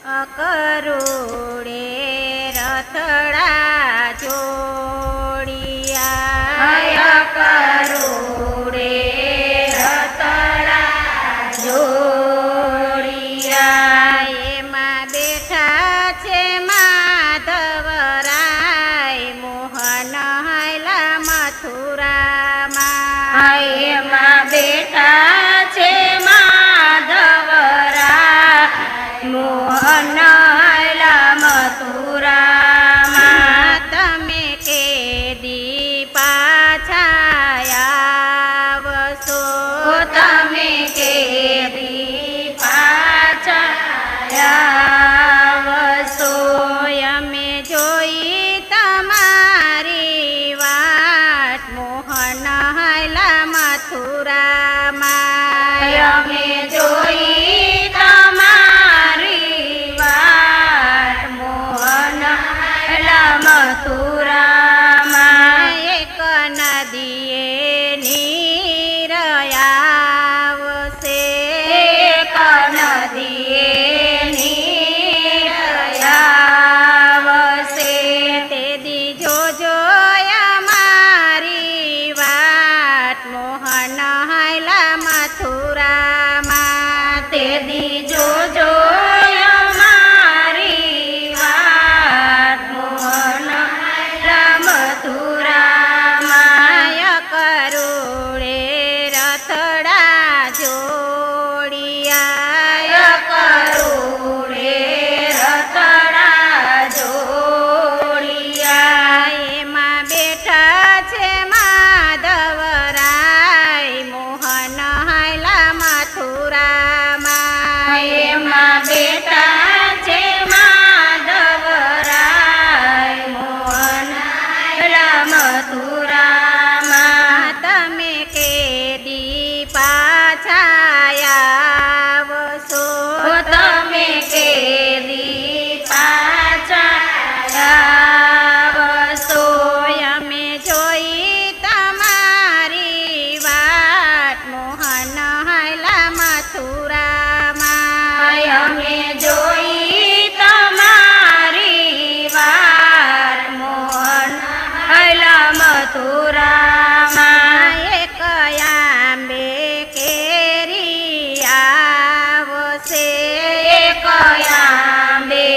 અકરુડે રથડા જોડિયા, અકરુડે રથડા જોડિયા. એમાં બેઠા છે માધવરાય મોહન હાયલા મથુરામાં. એમાં બેઠા છે માધવરા મોહન હાયલા મથુરામાં. તમે કેદી પાછા આવશો, તમે કેદી પાછા આવશો. અમે જોઈ તમારી વાટ મોહન હાયલા મથુરામાં. અમે જોઈ તમારી વાટ મોહન હાયલા મથુરામાં. એક નદીએ નીર આવશે, એક નદીએ નીર આવશે. તેદી જોજો અમારી વાટ મોહન હાયલા મથુરામાં. તેદી જોજો અમારી વાટ મોહન હાયલા મથુરામાં. કરુડે રથડા જોડિયા, કરુડે રથડા જોડિયા. એમાં બેઠા છે માધવરાય મોહન હાયલા મથુરામાં. એમાં બેઠા છે માધવરાય મોહન હાયલા મથુરામાં. તમે કેદી પાછા આવશો, તમે કેદી પાછા આવશો. અમે જોઈ તમારી વાટ મોહન હાયલા મથુરામાં. અમે જોઈ તમારી વાત મોહન હાયલા મથુરામાં. એક આંબે કેરી આવશે, એક આંબે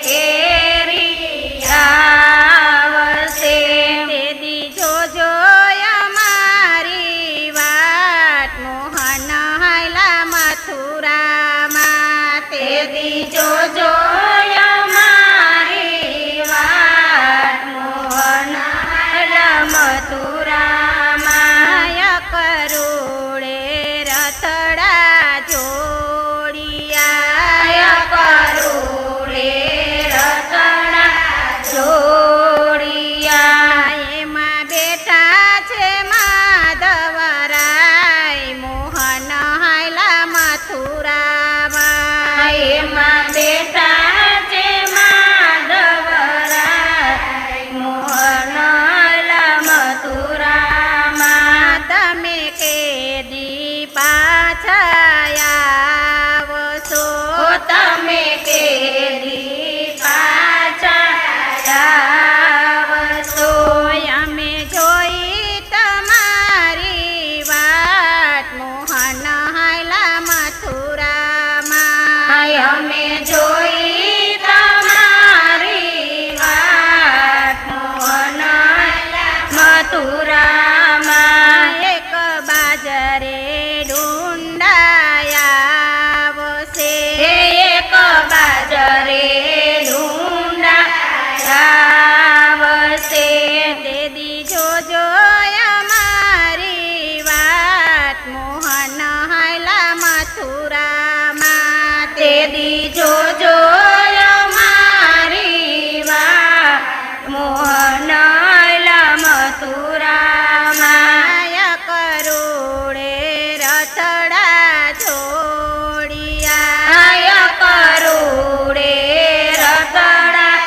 કેરી આવશે. તેદી જોજો અમારી વાટ મોહન હાયલા મથુરામાં. તેદી જોજો અમારી વાત મોહન હાયલા મથુરામાં. કરુડે રથડા જોડિયા, કરુડે રથડા જોડિયા. એમાં બેઠા છે માધવરાય મોહન હાયલા મથુરામાં. એમાં બેઠા છે માધવરાય મોહન હાયલા મથુરામાં. તમે કેદી પાછા આવશો, તમે કેદી પાછા આવશો. અમે જોઈ તમારી વાટ મોહન હાયલા મથુરામાં. અમે જોઈ તમારી વાત મોહન હાયલા મથુરામાં. એક બાજરે ડુંડાયા આવશે, એક બાજરે ઢૂંઢા આવશે. તેદી જોજો અમારી વાટ મોહન હાયલા મથુરામાં. તેદી જોજો અમારી વાત મોહન હાયલા મથુરામાં. કરુડે રથડા જોડિયા, કરુડે રથડા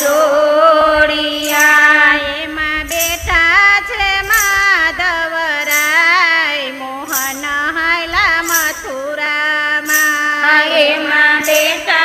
જોડિયા. એમાં બેઠા છે માધવરાય મોહન હાયલા મથુરામાં. એમાં બેઠા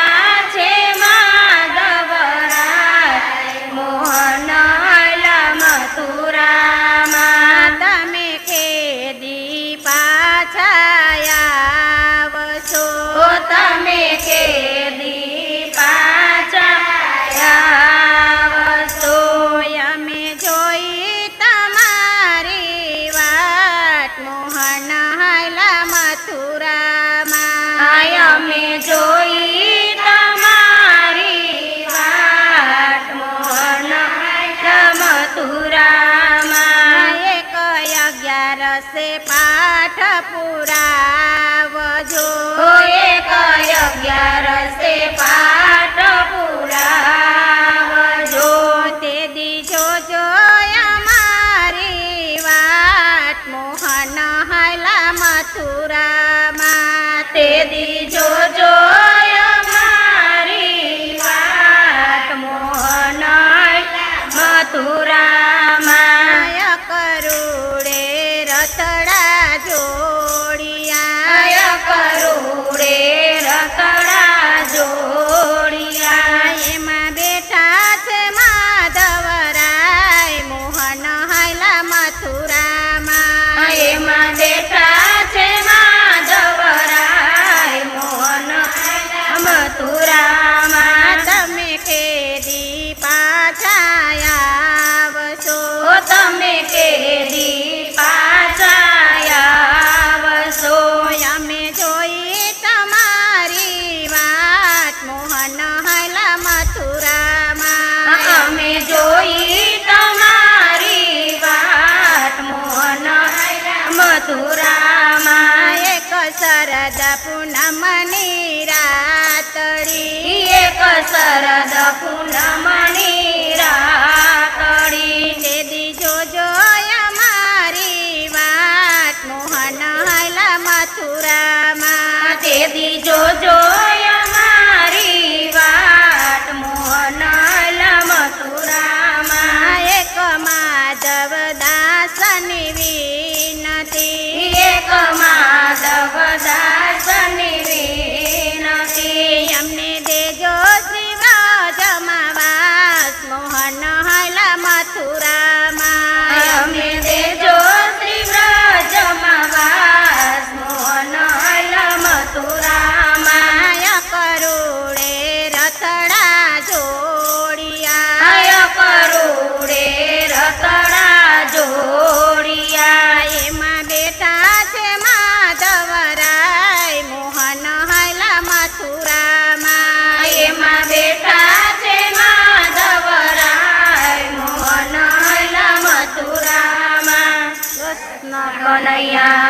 મથુરામાં તમે કેદી પાછા આવશો ઓ તમે કેદી પાછા આવશો અમે જોઈ તમારી વાત મોહન હૈલા મથુરામાં અમે જોઈ તમારી વાત મોહન મથુરામાં એક શરદ પૂનમની રાતડી એક શરદ પૂનમની રાતડી દેદી જોજો અમારી વાત મોહન હૈલા મથુરામાં તેદી જોજો અમારી વાત મોહન મથુરામાં એક માધવ દાસની વિનતી એક માધવ દાસની વિનતી અમને દેજો શ્રીવ્રજમાં વાસ મોહન હૈલા મથુરામાં અમે દેજો શ્રી વ્રજમાં વાસ મોહન મથુરામાં માયા કરુડે રથડા જોડિયા આય કરુડે રતડા જોડિયા એમાં બેઠા છે માધવરાય મોહન હૈલા મથુરામાં એમાં બેઠા છે માધવરાય મોહન મથુરામાં કનૈયા